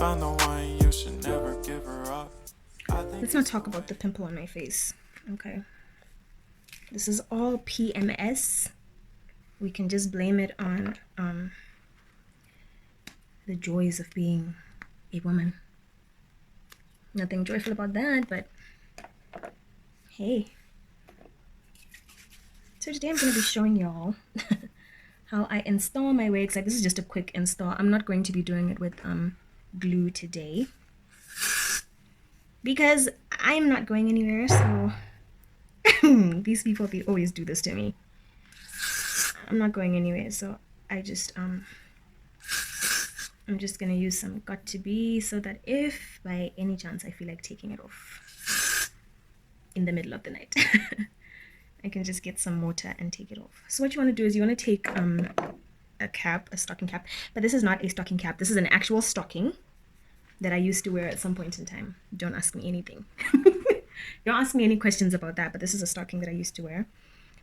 found the one, you should never give her up. Let's not talk about the pimple on my face. Okay. This is all PMS. We can just blame it on the joys of being a woman. Nothing joyful about that, but hey. So today I'm going to be showing y'all how I install my wigs. Like, this is just a quick install. I'm not going to be doing it with glue today because I'm not going anywhere. So these people, they always do this to me. I'm not going anywhere, so I just I'm just gonna use some GOT2B so that if by any chance I feel like taking it off in the middle of the night, I can just get some water and take it off. So what you want to do is you want to take a cap, a stocking cap, but this is not a stocking cap. This is an actual stocking that I used to wear at some point in time. Don't ask me anything. Don't ask me any questions about that, but this is a stocking that I used to wear.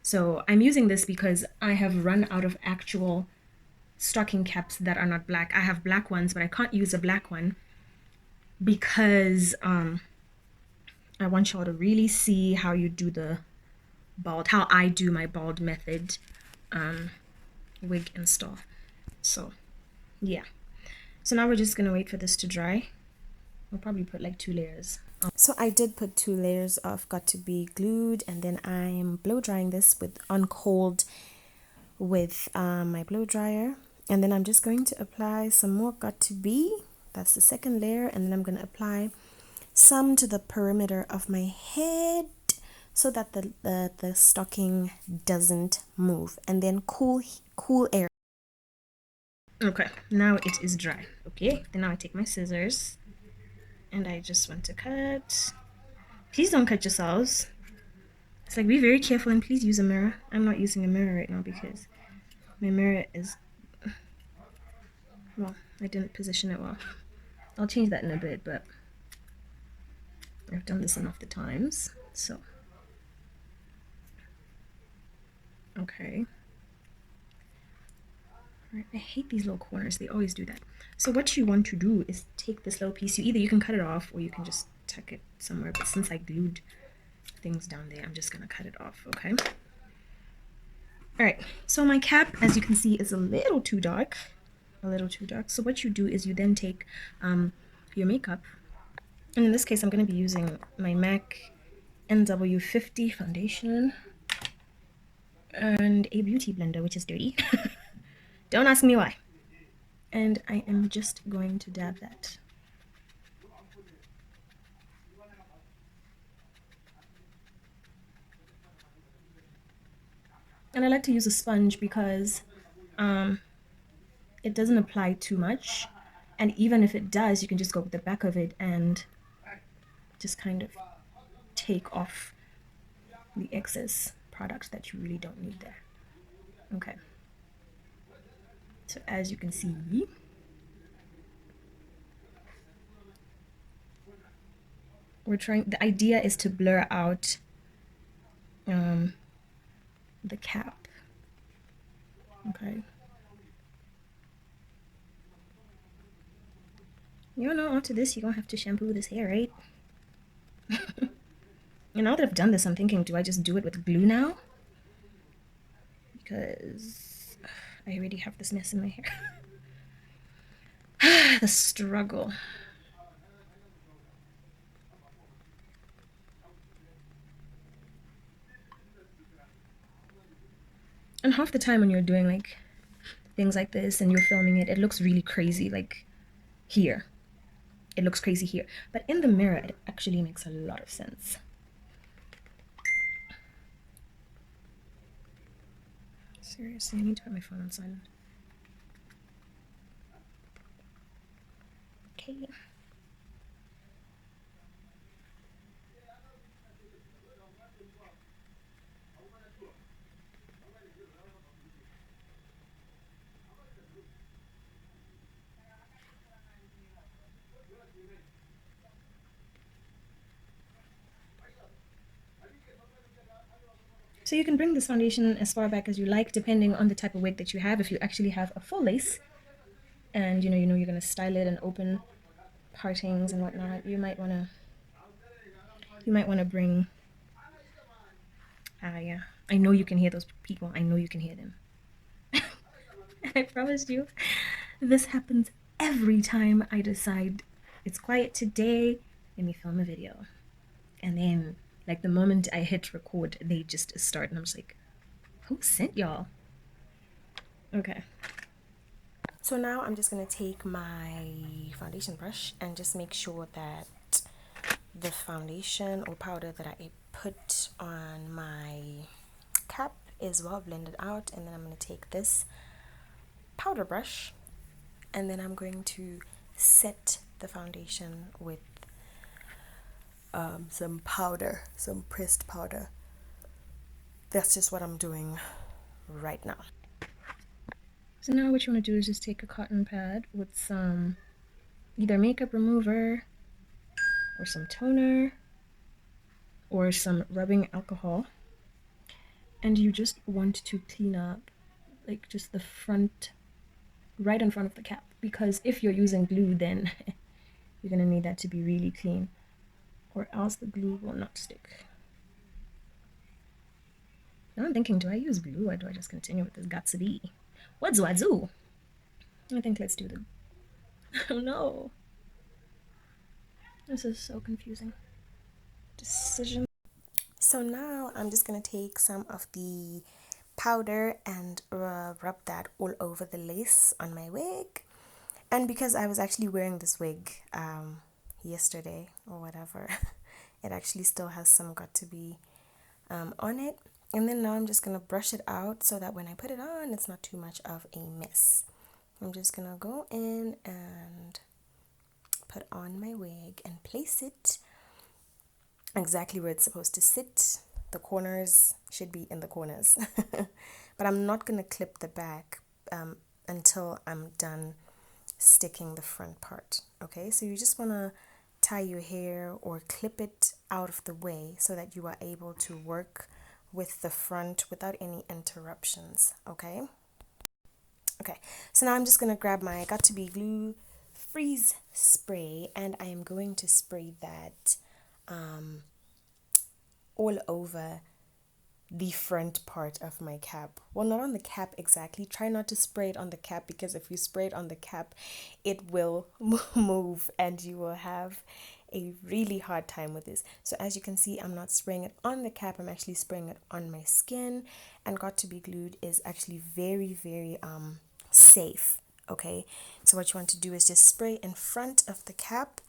So I'm using this because I have run out of actual stocking caps that are not black. I have black ones, but I can't use a black one because I want y'all to really see how you do the bald, how I do my bald method wig install. So yeah, so now we're just gonna wait for this to dry. We'll probably put like 2 layers. So I did put 2 layers of GOT2B glued, and then I'm blow drying this with on cold with my blow dryer, and then I'm just going to apply some more GOT2B. That's the second layer, and then I'm going to apply some to the perimeter of my head so that the stocking doesn't move, and then cool air. Okay, now it is dry. Okay, then now I take my scissors and I just want to cut. Please don't cut yourselves. It's like, be very careful, and please use a mirror. I'm not using a mirror right now because my mirror is, well, I didn't position it well. I'll change that in a bit, but I've done this enough the times, so. Okay. All right, I hate these little corners. They always do that. So what you want to do is take this little piece. You can cut it off or you can just tuck it somewhere. But since I glued things down there, I'm just gonna cut it off, okay? All right, so my cap, as you can see, is a little too dark. A little too dark. So what you do is you then take your makeup. And in this case, I'm gonna be using my MAC NW50 foundation and a beauty blender, which is dirty. Don't ask me why. And I am just going to dab that. And I like to use a sponge because it doesn't apply too much. And even if it does, you can just go with the back of it and just kind of take off the excess product that you really don't need there. Okay. So as you can see, the idea is to blur out the cap. Okay. You know, after this, you're gonna have to shampoo this hair, right? And now that I've done this, I'm thinking, do I just do it with glue now? Because I already have this mess in my hair. The struggle. And half the time when you're doing like things like this and you're filming it, it looks really crazy, like here. It looks crazy here. But in the mirror, it actually makes a lot of sense. Seriously, I need to put my phone on silent. Okay. So you can bring this foundation as far back as you like, depending on the type of wig that you have. If you actually have a full lace and you know you're going to style it and open partings and whatnot, you might want to bring. Yeah, I know you can hear those people. I know you can hear them. I promise you, this happens every time I decide it's quiet today. Let me film a video, and then like the moment I hit record, they just start, and I'm just like, who sent y'all? Okay. So now I'm just going to take my foundation brush and just make sure that the foundation or powder that I put on my cap is well blended out. And then I'm going to take this powder brush and then I'm going to set the foundation with some powder, some pressed powder. That's just what I'm doing right now. So now what you want to do is just take a cotton pad with some either makeup remover or some toner or some rubbing alcohol, and you just want to clean up like just the front, right in front of the cap, because if you're using glue then you're gonna need that to be really clean or else the glue will not stick. Now I'm thinking, do I use glue or do I just continue with this GOT2B? What's wazoo? I think let's do the oh no, this is so confusing. Decision. So now I'm just gonna take some of the powder and rub that all over the lace on my wig. And because I was actually wearing this wig yesterday or whatever, it actually still has some GOT2B on it. And then now I'm just gonna brush it out so that when I put it on, it's not too much of a mess. I'm just gonna go in and put on my wig and place it exactly where it's supposed to sit. The corners should be in the corners. But I'm not gonna clip the back until I'm done sticking the front part. Okay, so you just want to tie your hair or clip it out of the way so that you are able to work with the front without any interruptions. Okay, so now I'm just going to grab my GOT2B Glue Freeze Spray and I am going to spray that all over the front part of my cap. Well, not on the cap exactly. Try not to spray it on the cap, because if you spray it on the cap, it will move and you will have a really hard time with this. So as you can see, I'm not spraying it on the cap, I'm actually spraying it on my skin. And GOT2B Glued is actually very, very safe. Okay, so what you want to do is just spray in front of the cap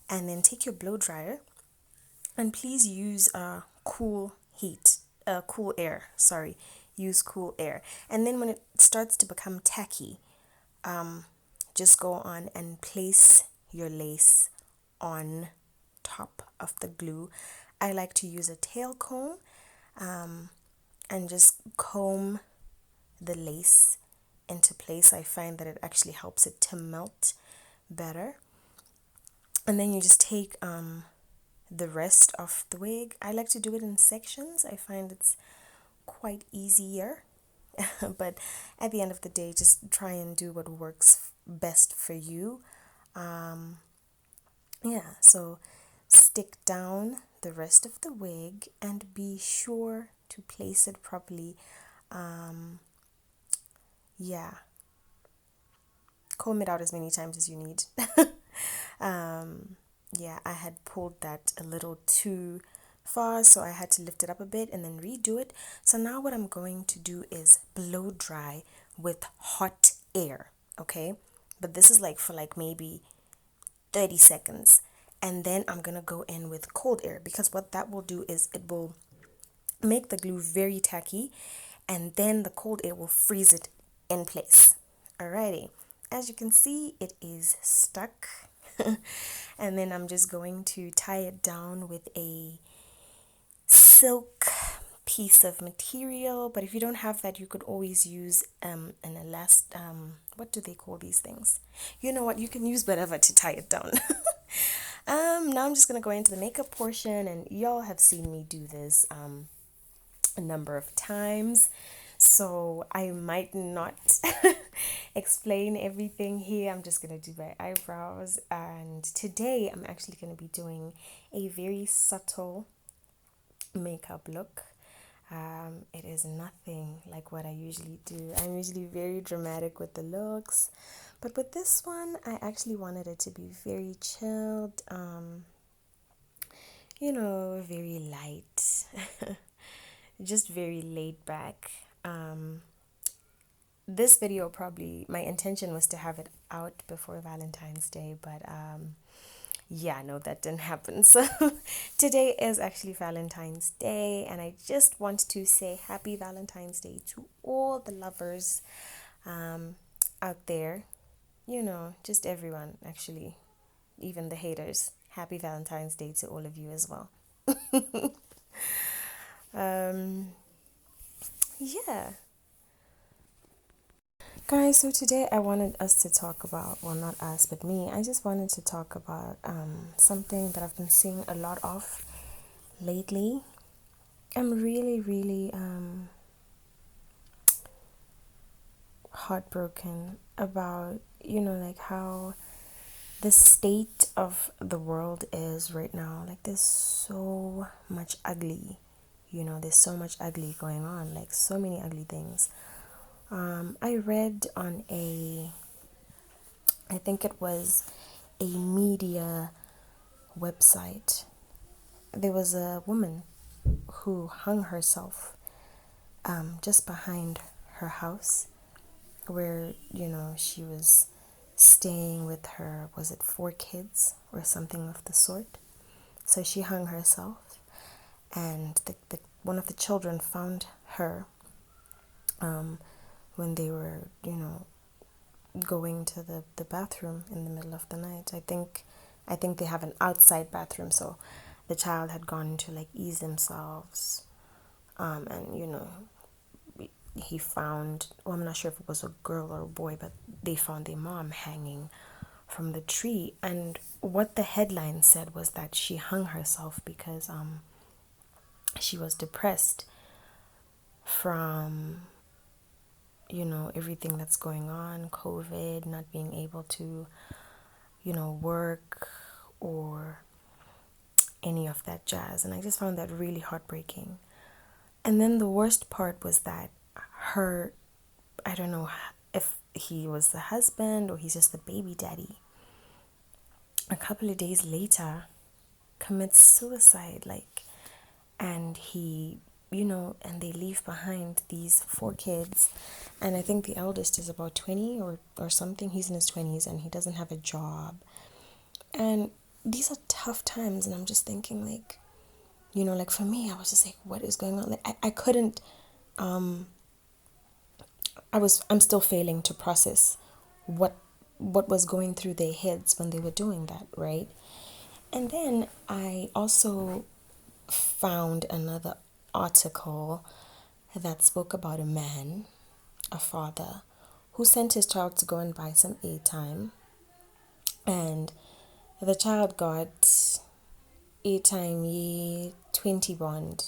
and then take your blow dryer and please use cool air, use cool air. And then when it starts to become tacky, just go on and place your lace on top of the glue. I like to use a tail comb and just comb the lace into place. I find that it actually helps it to melt better. And then you just take the rest of the wig. I like to do it in sections. I find it's quite easier. But at the end of the day, just try and do what works best for you. Yeah, so stick down the rest of the wig and be sure to place it properly. Yeah, comb it out as many times as you need. Yeah, I had pulled that a little too far, so I had to lift it up a bit and then redo it. So now what I'm going to do is blow dry with hot air, okay? But this is like for like maybe 30 seconds. And then I'm gonna go in with cold air, because what that will do is it will make the glue very tacky and then the cold air will freeze it in place. Alrighty, as you can see, it is stuck. And then I'm just going to tie it down with a silk piece of material, but if you don't have that, you could always use an elastic, what do they call these things? You know what, you can use whatever to tie it down. Now I'm just gonna go into the makeup portion, and y'all have seen me do this a number of times. So I might not explain everything here. I'm just going to do my eyebrows. And today I'm actually going to be doing a very subtle makeup look. It is nothing like what I usually do. I'm usually very dramatic with the looks. But with this one, I actually wanted it to be very chilled. Very light. Just very laid back. This video probably, my intention was to have it out before Valentine's Day, but yeah, no, that didn't happen. So today is actually Valentine's Day, and I just want to say happy Valentine's Day to all the lovers out there. Just everyone, actually, even the haters. Happy Valentine's Day to all of you as well. Yeah. Guys, so today I wanted us to talk about, well, not us, but me. I just wanted to talk about something that I've been seeing a lot of lately. I'm really, really heartbroken about, like how the state of the world is right now. Like, there's so much ugly, there's so much ugly going on, like, so many ugly things. I read on I think it was a media website. There was a woman who hung herself just behind her house where, she was staying with her, was it 4 kids or something of the sort? So she hung herself, and one of the children found her when they were, going to the bathroom in the middle of the night. I think they have an outside bathroom, so the child had gone to like ease themselves, and he found, well, I'm not sure if it was a girl or a boy, but they found their mom hanging from the tree. And what the headline said was that she hung herself because she was depressed from everything that's going on, COVID, not being able to work or any of that jazz. And I just found that really heartbreaking. And then the worst part was that I don't know if he was the husband or he's just the baby daddy, a couple of days later commits suicide, and he, and they leave behind these 4 kids. And I think the eldest is about 20 or something. He's in his 20s and he doesn't have a job. And these are tough times. And I'm just thinking, like for me, I was just like, what is going on? Like, I couldn't, I'm still failing to process what was going through their heads when they were doing that, right? And then I also found another article that spoke about a man, a father, who sent his child to go and buy some airtime. And the child got airtime ye 20 bond.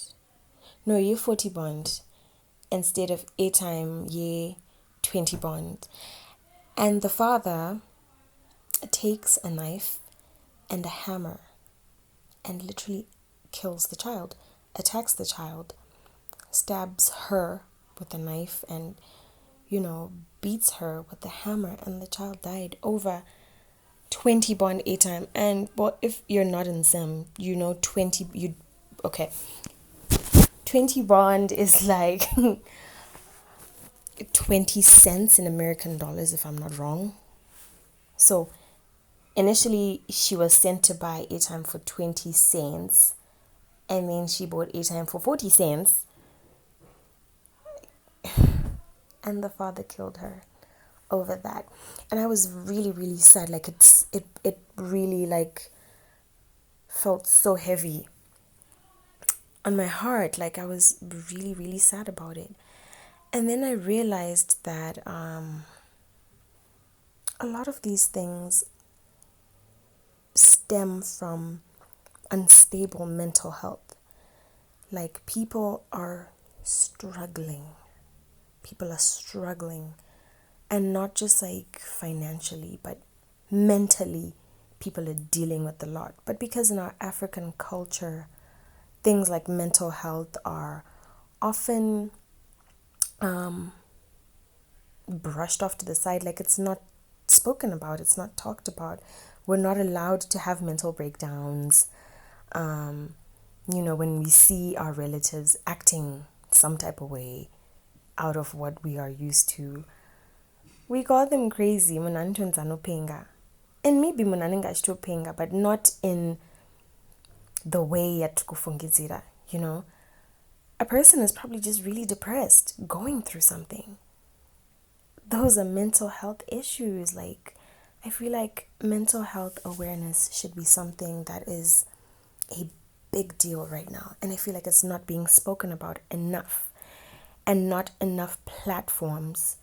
No, ye 40 bond instead of airtime ye 20 bond. And the father takes a knife and a hammer and literally kills the child, attacks the child, stabs her with a knife, and beats her with the hammer, and the child died over 20 bond airtime. And well, if you're not in Zim, 20 bond is like 20 cents in American dollars, if I'm not wrong. So initially she was sent to buy airtime for 20 cents, and then she bought airtime for 40 cents, and the father killed her over that. And I was really, really sad. Like, it really like felt so heavy on my heart. Like, I was really, really sad about it. And then I realized that a lot of these things stem from unstable mental health. Like, people are struggling people are struggling, and not just like financially, but mentally, people are dealing with a lot. But because in our African culture, things like mental health are often brushed off to the side, like it's not spoken about, it's not talked about. We're not allowed to have mental breakdowns. When we see our relatives acting some type of way out of what we are used to, we call them crazy. And maybe penga, but not in the way yatukufungizira, a person is probably just really depressed, going through something. Those are mental health issues. Like, I feel like mental health awareness should be something that is a big deal right now, and I feel like it's not being spoken about enough, and not enough platforms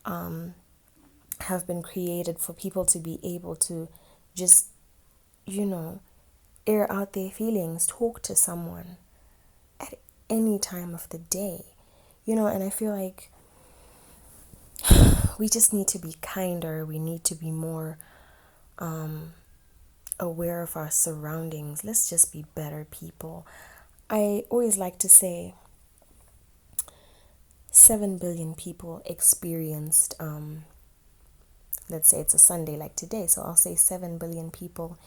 have been created for people to be able to just air out their feelings, talk to someone at any time of the day, and I feel like we just need to be kinder. We need to be more aware of our surroundings. Let's just be better people. I always like to say 7 billion people experienced, let's say it's a Sunday like today, so I'll say 7 billion people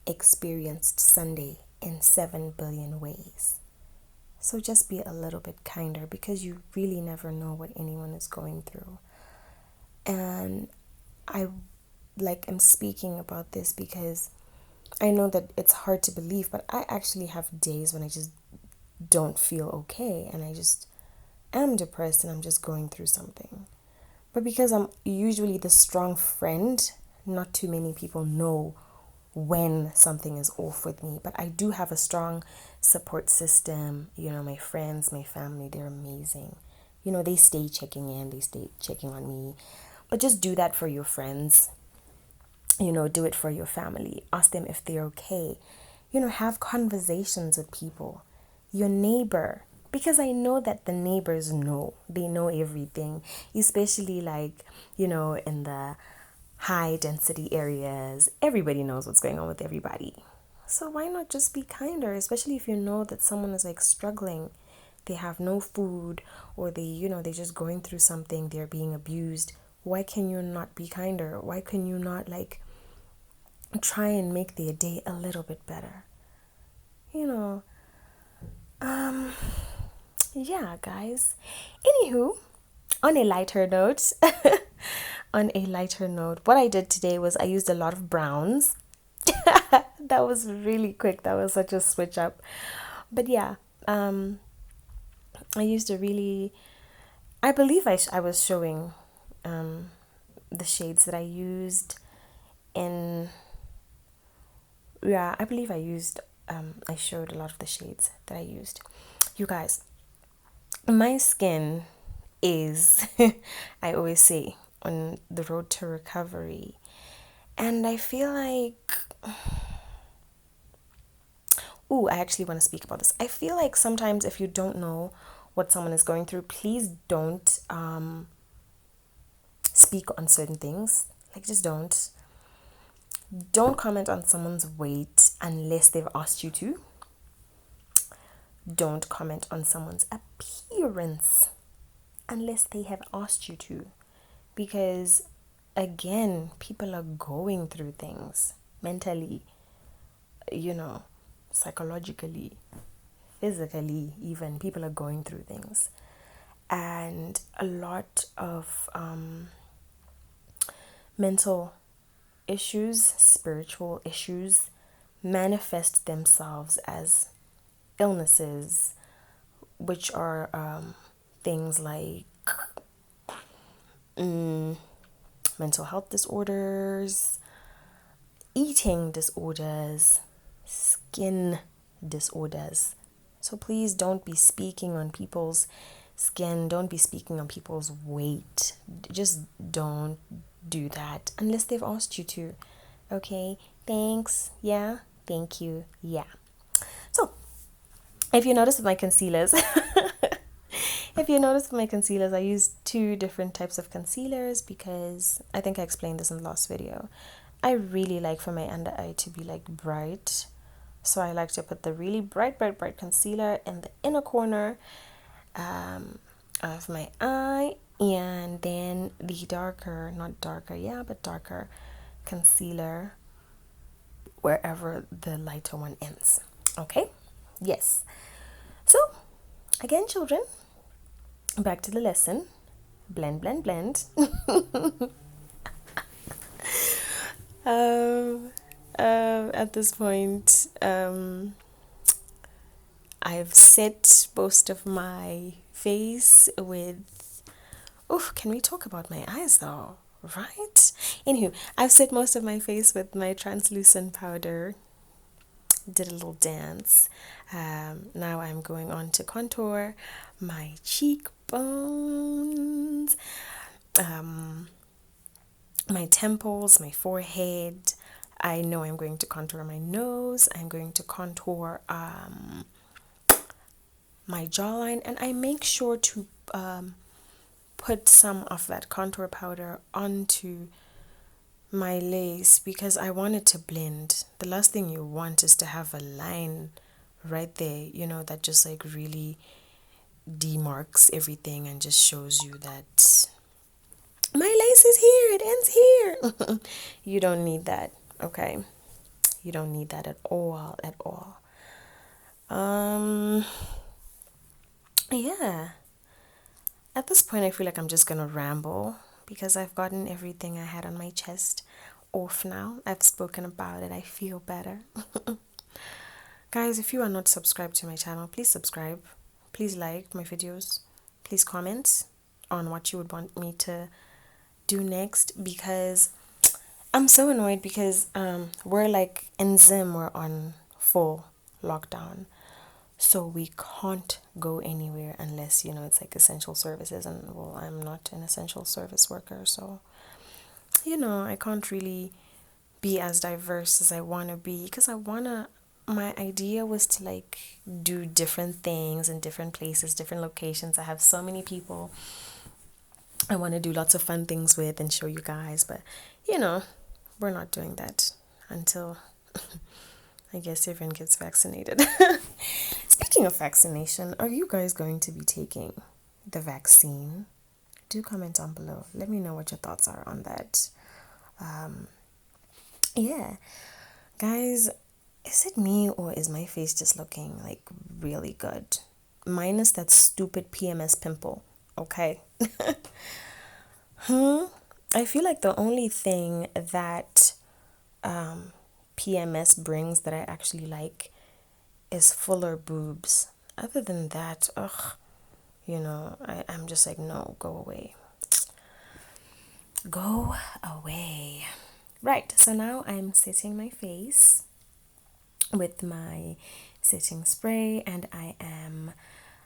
experienced Sunday in 7 billion ways. So just be a little bit kinder, because you really never know what anyone is going through. And I'm speaking about this because I know that it's hard to believe, but I actually have days when I just don't feel okay, and I just am depressed, and I'm just going through something. But because I'm usually the strong friend, not too many people know when something is off with me. But I do have a strong support system. My friends, my family, they're amazing. They stay checking in, they stay checking on me. But just do that for your friends. Do it for your family. Ask them if they're okay. Have conversations with people. Your neighbor. Because I know that the neighbors know. They know everything. Especially in the high density areas. Everybody knows what's going on with everybody. So why not just be kinder? Especially if you know that someone is struggling. They have no food, or they're just going through something. They're being abused. Why can you not be kinder? Why can you not try and make their day a little bit better? Yeah, guys. Anywho, on a lighter note, what I did today was I used a lot of browns. That was really quick. That was such a switch up. But yeah, I used I believe I was showing the shades that I used in, I believe I showed a lot of the shades that I used. You guys, my skin is, I always say, on the road to recovery. And I feel like, I actually want to speak about this. I feel like sometimes if you don't know what someone is going through, please don't speak on certain things. Just don't comment on someone's weight unless they've asked you to. Don't comment on someone's appearance unless they have asked you to, because again, people are going through things mentally, psychologically, physically. Even people are going through things, and a lot of mental issues, spiritual issues, manifest themselves as illnesses, which are things like mental health disorders, eating disorders, skin disorders. So please don't be speaking on people's skin, don't be speaking on people's weight. Just don't do that unless they've asked you to. Okay, thanks. Yeah, thank you. Yeah. So if you notice with my concealers, If you notice my concealers, I use 2 different types of concealers because I think I explained this in the last video. I really like for my under eye to be like bright. So I like to put the really bright concealer in the inner corner of my eye, and then the darker, not darker, yeah, but darker concealer wherever the lighter one ends. Okay? Yes. So, again, children, back to the lesson. Blend, blend, blend. At this point, I've set most of my face with... Oof, can we talk about my eyes though? Right? Anywho, I've set most of my face with my translucent powder. Did a little dance. Now I'm going on to contour my cheekbones, my temples, my forehead. I know I'm going to contour my nose. I'm going to contour my jawline, and I make sure to put some of that contour powder onto my lace because I want it to blend. The last thing you want is to have a line right there, you know, that just like really demarks everything and just shows you that my lace is here, it ends here. You don't need that, okay? You don't need that at all, at all. Yeah. At this point, I feel like I'm just gonna ramble because I've gotten everything I had on my chest off now. I've spoken about it. I feel better. Guys, if you are not subscribed to my channel, please subscribe. Please like my videos. Please comment on what you would want me to do next, because I'm so annoyed because we're like in Zim, we're on full lockdown. So we can't go anywhere unless, you know, it's like essential services. And well, I'm not an essential service worker. So, you know, I can't really be as diverse as I want to be because my idea was to like do different things in different places, different locations. I have so many people I want to do lots of fun things with and show you guys. But, you know, we're not doing that until I guess everyone gets vaccinated. Speaking of vaccination, are you guys going to be taking the vaccine? Do comment down below. Let me know what your thoughts are on that. Yeah. Guys, is it me or is my face just looking like really good? Minus that stupid PMS pimple, okay? I feel like the only thing that PMS brings that I actually like is fuller boobs. Other than that, you know, I'm just like, no, go away. Go away. Right, so now I'm setting my face with my setting spray, and I am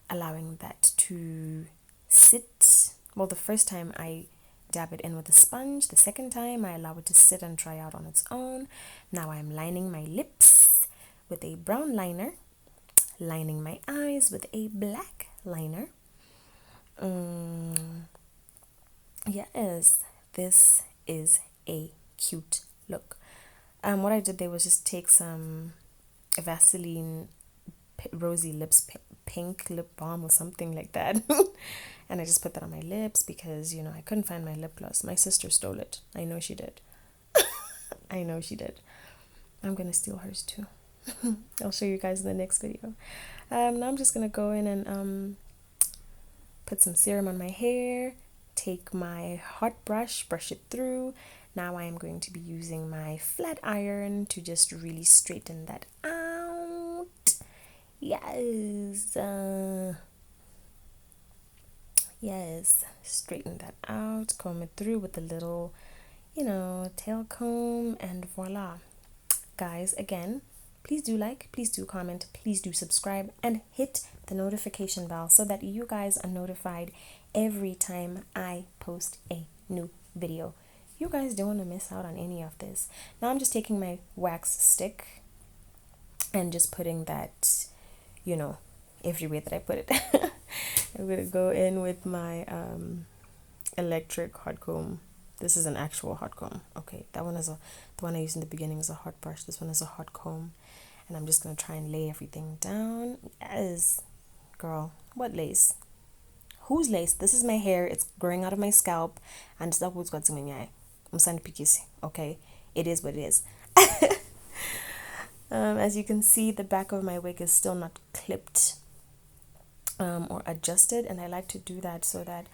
allowing that to sit. Well, the first time I dab it in with a sponge. The second time I allow it to sit and dry out on its own. Now I'm lining my lips with a brown liner, lining my eyes with a black liner. Yes, this is a cute look. What I did there was just take some Vaseline Rosy Lips pink lip balm or something like that. And I just put that on my lips because, you know, I couldn't find my lip gloss. My sister stole it. I know she did. I know she did. I'm gonna steal hers too. I'll show you guys in the next video. Now I'm just gonna go in and put some serum on my hair, take my hot brush, brush it through. Now I am going to be using my flat iron to just really straighten that out. Yes. Yes, straighten that out, comb it through with a little, you know, tail comb, and voila. Guys, again, please do like, please do comment, please do subscribe, and hit the notification bell so that you guys are notified every time I post a new video. You guys don't want to miss out on any of this. Now I'm just taking my wax stick and just putting that, you know, everywhere that I put it. I'm gonna go in with my electric hot comb. This is an actual hot comb. Okay, that one is the one I used in the beginning is a hot brush. This one is a hot comb, and I'm just gonna try and lay everything down. Yes, girl, what lace? Whose lace? This is my hair. It's growing out of my scalp, and it's always got something. I'm starting to pick. Okay, it is what it is. As you can see, the back of my wig is still not clipped or adjusted, and I like to do that so that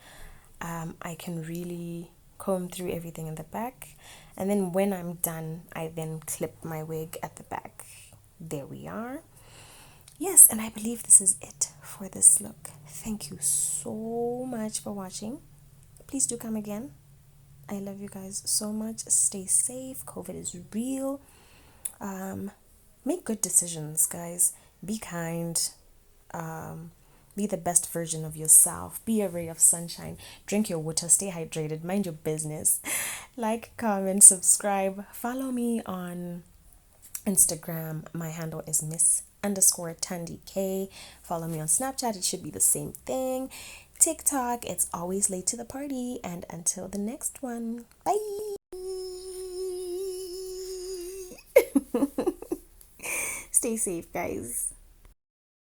I can really comb through everything in the back, and then when I'm done, I then clip my wig at the back. There we are. Yes, and I believe this is it for this look. Thank you so much for watching. Please do come again. I love you guys so much. Stay safe. COVID is real. Make good decisions, guys. Be kind. Be the best version of yourself. Be a ray of sunshine. Drink your water. Stay hydrated. Mind your business. Like, comment, subscribe. Follow me on Instagram. My handle is Miss_TandyK. Follow me on Snapchat. It should be the same thing. TikTok. It's always late to the party. And until the next one. Bye. Stay safe, guys.